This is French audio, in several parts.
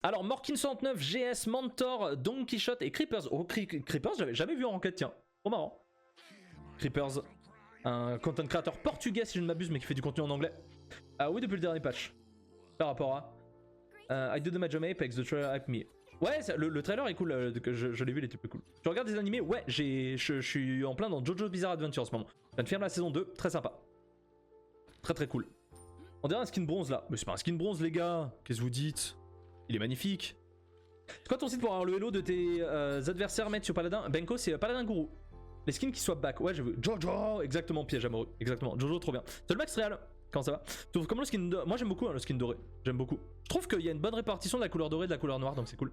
Alors, Morkin69, GS, Mentor, Don Quichotte et Creepers. Oh, Creepers, j'avais jamais vu en ranked, tiens. Trop marrant. Creepers, un content creator portugais si je ne m'abuse, mais qui fait du contenu en anglais. Ah oui, depuis le dernier patch. Par rapport à I do the major Apex, the trailer hype me. Ouais, le trailer est cool, que je l'ai vu, il était plus cool. Tu regardes des animés? Ouais, je suis en plein dans Jojo's Bizarre Adventure en ce moment. Je viens de finir la saison 2, très sympa. Très très cool. On dirait un skin bronze là. Mais c'est pas un skin bronze les gars, qu'est-ce que vous dites? Il est magnifique. C'est quoi ton site pour avoir le hello de tes adversaires, mec, sur Paladin? Benko, c'est Paladin Gourou. Les skins qui swap back. Ouais, j'ai vu. Jojo, exactement, piège amoureux. Exactement. Jojo, trop bien. C'est le max réel. Comment ça va? Tu trouves comment le skin doré? Moi, j'aime beaucoup le skin doré. J'aime beaucoup. Je trouve qu'il y a une bonne répartition de la couleur dorée et de la couleur noire, donc c'est cool.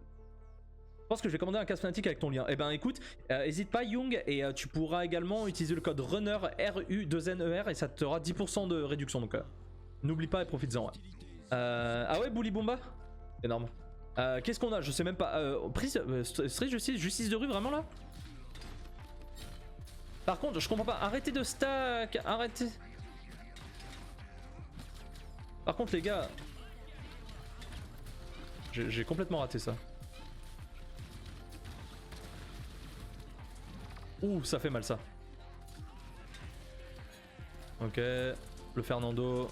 Je pense que je vais commander un casque fanatique avec ton lien. Eh ben, écoute, hésite pas, Young, et tu pourras également utiliser le code RUNNER, RU2NER, et ça te fera 10% de réduction. Donc, n'oublie pas et profites-en. Ouais. Ah ouais, Bully Bomba? Énorme. Qu'est-ce qu'on a? Je sais même pas. Prise, Street justice de rue, vraiment là? Par contre, je comprends pas. Arrêtez de stack. Arrêtez. Par contre, les gars. J'ai complètement raté ça. Ouh, ça fait mal ça. Ok. Le Fernando.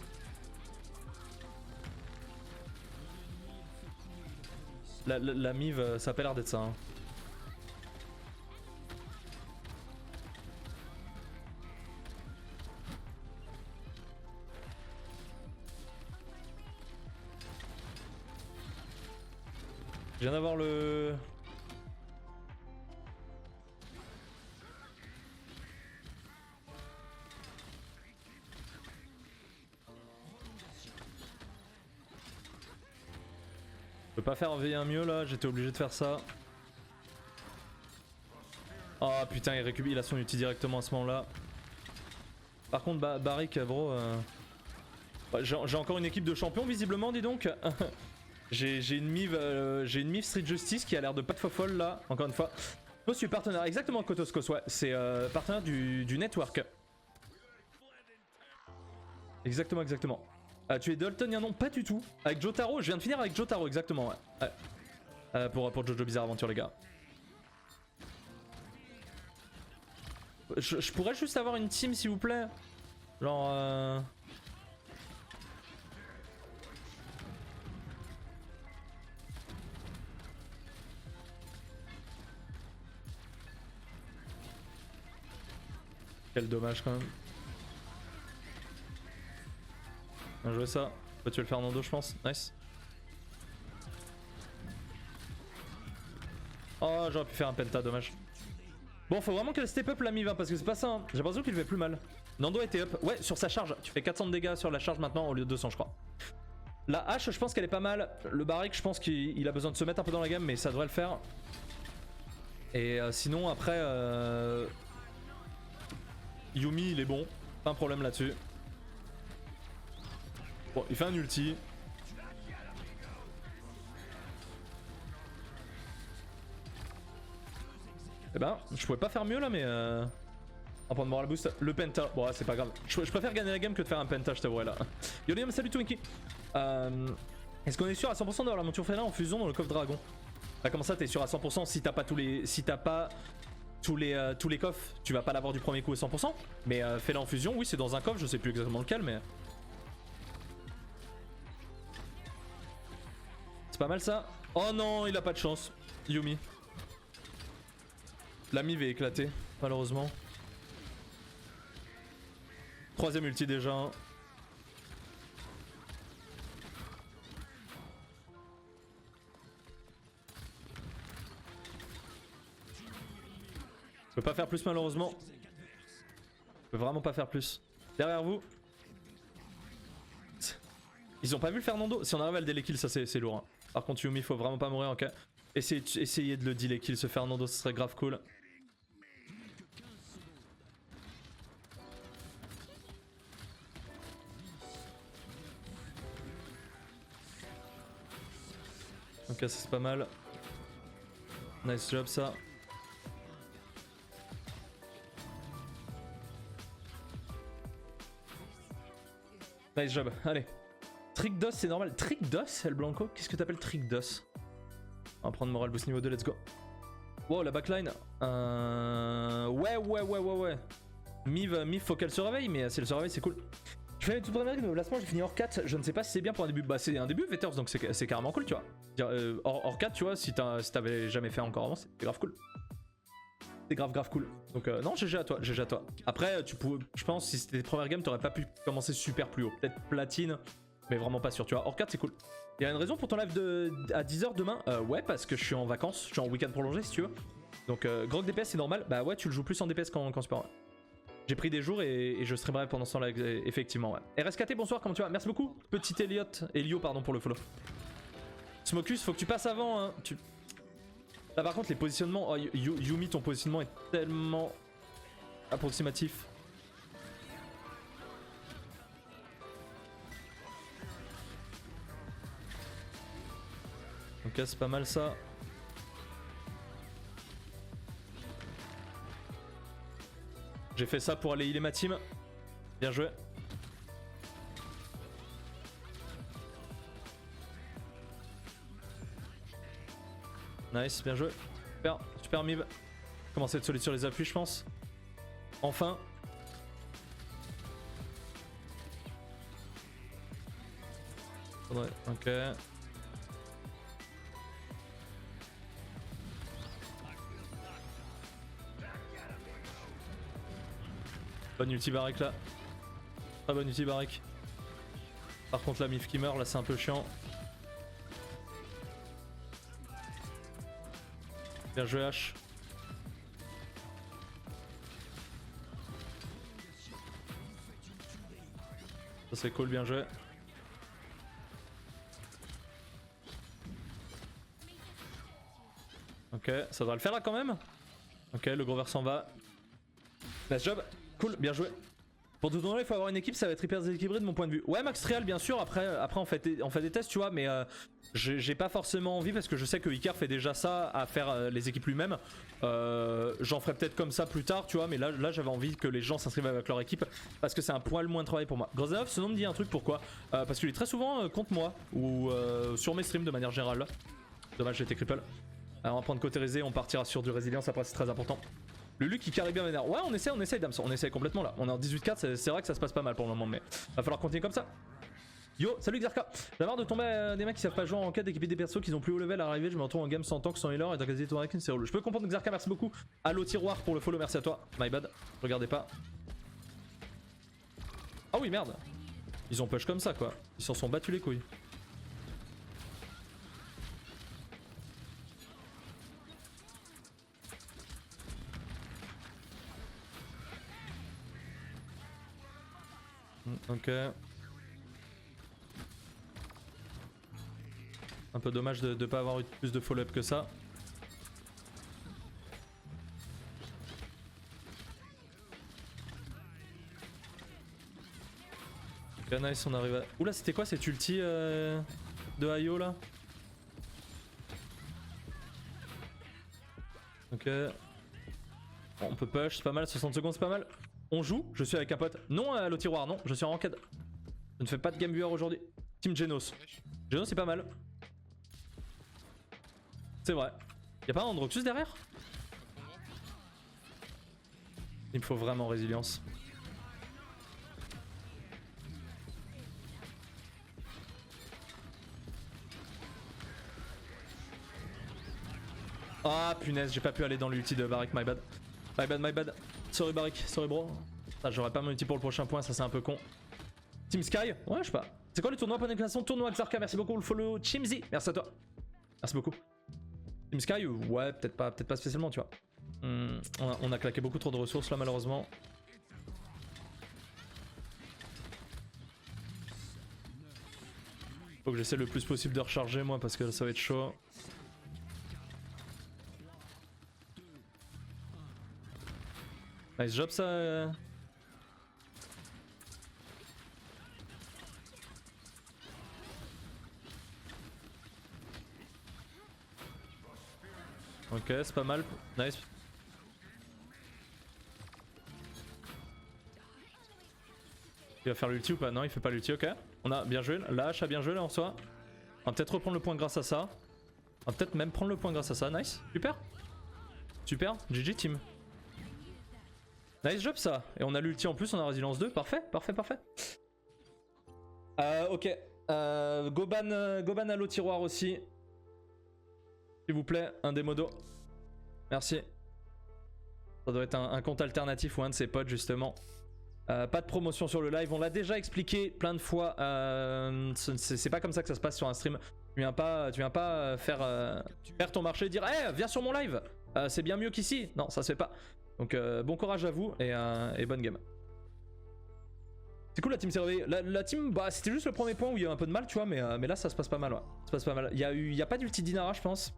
La Mive, ça a pas l'air d'être ça. Hein. Je viens d'avoir le... Je peux pas faire V1 mieux là, j'étais obligé de faire ça. Oh putain, il a son ulti directement à ce moment là. Par contre, Barik, bro... J'ai encore une équipe de champions visiblement, dis donc. J'ai une Mive Street Justice qui a l'air de pas de folle là, encore une fois. Moi je suis partenaire, exactement Kotoskos, ouais. C'est partenaire du network. Exactement, exactement. Tu es Daltonien? Non, pas du tout. Avec Jotaro, je viens de finir avec Jotaro, exactement, ouais. Pour Jojo Bizarre Adventure, les gars. Je pourrais juste avoir une team, s'il vous plaît? Genre... Quel dommage quand même. Bien joué ça. Faut tuer le Fernando, je pense. Nice. Oh, j'aurais pu faire un penta, dommage. Bon, faut vraiment qu'elle step up la Miva parce que c'est pas ça. Hein. J'ai l'impression qu'il fait plus mal. Nando était up. Ouais, sur sa charge. Tu fais 400 de dégâts sur la charge maintenant au lieu de 200, je crois. La hache, je pense qu'elle est pas mal. Le Barik, je pense qu'il a besoin de se mettre un peu dans la gamme, mais ça devrait le faire. Et sinon, après... Yumi, il est bon. Pas un problème là-dessus. Bon, il fait un ulti. Eh ben, je pouvais pas faire mieux là, mais... Un point de moral boost. Le penta. Bon, c'est pas grave. Je préfère gagner la game que de faire un penta, je t'avouerai là. Yolium, salut Twinkie. Est-ce qu'on est sûr à 100% d'avoir la monture félin en fusion dans le coffre dragon? Bah, comment ça, t'es sûr à 100% si t'as pas tous les... Si t'as pas... Tous les coffres, tu vas pas l'avoir du premier coup à 100%. Mais fais-la en fusion, oui, c'est dans un coffre, je sais plus exactement lequel, mais... C'est pas mal ça. Oh non, il a pas de chance. Yumi. La Mive est éclatée, malheureusement. Troisième ulti déjà. Je peux pas faire plus malheureusement. Je peux vraiment pas faire plus. Derrière vous. Ils ont pas vu le Fernando. Si on arrive à le delay kill, ça c'est lourd. Hein. Par contre Yumi, faut vraiment pas mourir en cas. Essayez de le delay kill ce Fernando, ce serait grave cool. Ok, ça c'est pas mal. Nice job ça. Nice job, allez. Trick DOS, c'est normal. Trick DOS, El Blanco? Qu'est-ce que t'appelles Trick DOS? On va prendre moral boost niveau 2, let's go. Wow, la backline. Ouais. Miv, faut qu'elle se réveille, mais si elle se réveille, c'est cool. Je fais mes toutes premières règles de placement, j'ai fini hors 4. Je ne sais pas si c'est bien pour un début. Bah, c'est un début Veters, donc c'est carrément cool, tu vois. Hors 4, tu vois, si t'avais jamais fait encore avant, c'est grave cool. C'est grave cool. Donc, non, GG à toi, GG à toi. Après, je pense, si c'était tes premières games, t'aurais pas pu commencer super plus haut. Peut-être platine, mais vraiment pas sûr, tu vois. Hors 4, c'est cool. Il y a une raison pour ton live à 10h demain? Ouais, parce que je suis en vacances, je suis en week-end prolongé si tu veux. Donc Grog DPS c'est normal. Bah ouais, tu le joues plus en DPS qu'en support. Ouais. J'ai pris des jours et je streamerai pendant ce temps là, effectivement. Ouais. RSKT, bonsoir, comment tu vas? Merci beaucoup, petit Elio, pardon pour le follow. Smokus, faut que tu passes avant. Hein. Là par contre, les positionnements. Oh, Yumi, ton positionnement est tellement approximatif. Ok, c'est pas mal ça. J'ai fait ça pour aller healer ma team. Bien joué. Nice, bien joué. Super Miv. Commencer à être solide sur les appuis, je pense. Enfin. Faudrait. Ok. Bonne ulti barrique là. Très bonne ulti barrique. Par contre la Mif qui meurt là c'est un peu chiant. Bien joué H. Ça c'est cool, bien joué. Ok, ça devrait le faire là quand même. Ok, le gros verre s'en va. Nice job. Cool, bien joué. Pour tout donner, il faut avoir une équipe, ça va être hyper déséquilibré de mon point de vue. Ouais, Max Trial, bien sûr, après on fait des tests, tu vois, mais j'ai pas forcément envie parce que je sais que Icar fait déjà ça, à faire les équipes lui-même. J'en ferai peut-être comme ça plus tard, tu vois, mais là j'avais envie que les gens s'inscrivent avec leur équipe parce que c'est un poil moins de travail pour moi. Grozanov, ce nom me dit un truc, pourquoi? Parce qu'il est très souvent contre moi ou sur mes streams de manière générale. Dommage, j'ai été cripple. Alors on va prendre côté résé, on partira sur du résilience après, c'est très important. Lulu qui carry bien vénère. Ouais, on essaie Dams, on essaie complètement là. On est en 18-4, c'est vrai que ça se passe pas mal pour le moment, mais va falloir continuer comme ça. Yo, salut Xarka. J'ai marre de tomber des mecs qui savent pas jouer en quête d'équiper des persos qui ont plus haut level à arriver. Je me retrouve en game sans tank, sans healer et t'as quasi tout avec une c'est relou. Je peux comprendre Xarka, merci beaucoup. Allo tiroir pour le follow, merci à toi. My bad, regardez pas. Ah oui, merde. Ils ont push comme ça quoi. Ils s'en sont battus les couilles. Ok. Un peu dommage de pas avoir eu plus de follow-up que ça. Ok, nice, on arrive à... Oula, c'était quoi cette ulti de Ayo là? Ok. Bon, on peut push, c'est pas mal, 60 secondes c'est pas mal. On joue, je suis avec un pote. Non, le tiroir, non, je suis en ranked. Je ne fais pas de game viewer aujourd'hui. Team Genos. Genos c'est pas mal. C'est vrai. Y'a pas un Androxus derrière? Il me faut vraiment résilience. Ah punaise, j'ai pas pu aller dans l'ulti de Barik, my bad. My bad. Sorry Barik, sorry bro. Ah, j'aurais pas mon ulti pour le prochain point, ça c'est un peu con. Team Sky? Ouais, je sais pas. C'est quoi le tournoi? Point d'exclamation, tournoi Xarka, merci beaucoup le follow. Chimzy, merci à toi. Merci beaucoup. Team Sky? Ouais, peut-être pas spécialement, tu vois. On a claqué beaucoup trop de ressources là, malheureusement. Faut que j'essaie le plus possible de recharger, moi, parce que là, ça va être chaud. Nice job ça. Ok, c'est pas mal. Nice. Il va faire l'ulti ou pas? Non, il fait pas l'ulti, ok. On a bien joué. La hache a bien joué là en soi. On va peut-être reprendre le point grâce à ça. On va peut-être même prendre le point grâce à ça. Nice, super. Super, GG team. Nice job ça. Et on a l'ulti en plus, on a résilience 2. Parfait, parfait, parfait. Ok. Goban à l'eau tiroir aussi. S'il vous plaît, un démodo. Merci. Ça doit être un compte alternatif ou un de ses potes justement. Pas de promotion sur le live, on l'a déjà expliqué plein de fois. C'est pas comme ça que ça se passe sur un stream. Tu viens pas faire ton marché et dire hey, viens sur mon live, c'est bien mieux qu'ici. Non, ça se fait pas. Donc bon courage à vous et bonne game. C'est cool la team s'est réveillée. La team, bah c'était juste le premier point où il y a eu un peu de mal, tu vois, mais là ça se passe pas mal, ouais. Ça se passe pas mal. Il y a pas d'ulti Dinara, je pense.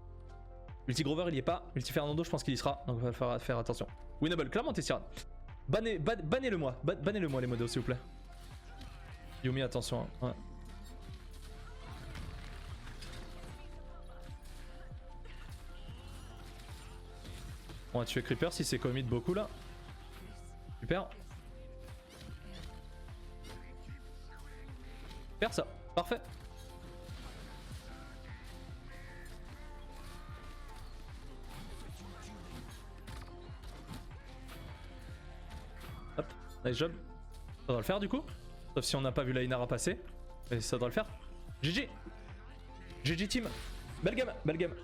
Ulti Grover il y est pas. Ulti Fernando, je pense qu'il y sera. Donc il va falloir faire attention. Winnable, clairement t'es Siran. Bannez-le moi. Bannez-le moi les modos s'il vous plaît. Yumi, attention. Hein. Ouais. On va tuer Creeper si c'est commit beaucoup là. Super. Super ça. Parfait. Hop, nice job. Ça doit le faire du coup. Sauf si on n'a pas vu la Inara passer. Mais ça doit le faire. GG. GG team. Belle game, belle game.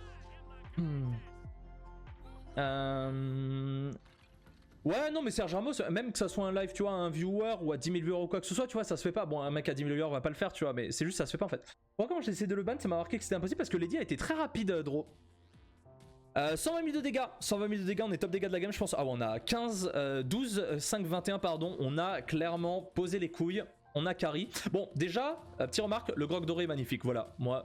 Ouais, non, mais Serge Ramos, même que ça soit un live, tu vois, un viewer ou à 10 000 viewers ou quoi que ce soit, tu vois, ça se fait pas. Bon, un mec à 10 000 viewers va pas le faire, tu vois, mais c'est juste ça se fait pas en fait. Moi, quand j'ai essayé de le ban, ça m'a marqué que c'était impossible parce que Lady a été très rapide, draw. 120 000 de dégâts, 120 000 de dégâts, on est top dégâts de la game, je pense. Ah, ouais, on a 15, 12, 5, 21, pardon. On a clairement posé les couilles, on a carry. Bon, déjà, petite remarque, le grog doré est magnifique, voilà. Moi,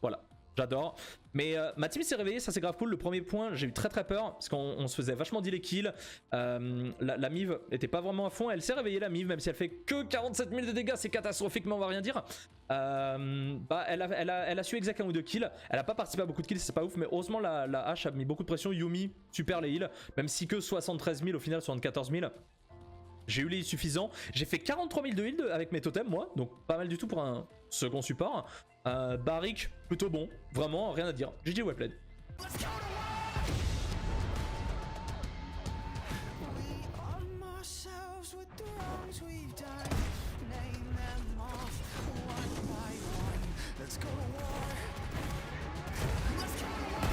voilà. J'adore. Mais ma team s'est réveillée, ça c'est grave cool. Le premier point, j'ai eu très peur parce qu'on se faisait vachement dealer kills. La Mive était pas vraiment à fond. Elle s'est réveillée la Mive, même si elle fait que 47 000 de dégâts, c'est catastrophique, mais on va rien dire. Bah, elle a su exact 1 ou 2 kills. Elle a pas participé à beaucoup de kills, c'est pas ouf, mais heureusement la hache a mis beaucoup de pression. Yumi, super les heals, même si que 73 000 au final, 74 000. J'ai eu les suffisants. J'ai fait 43 000 de heal avec mes totems, moi. Donc pas mal du tout pour un second support. Barik, plutôt bon. Vraiment, rien à dire. GG Webplay. Let's go to war. Let's go to war.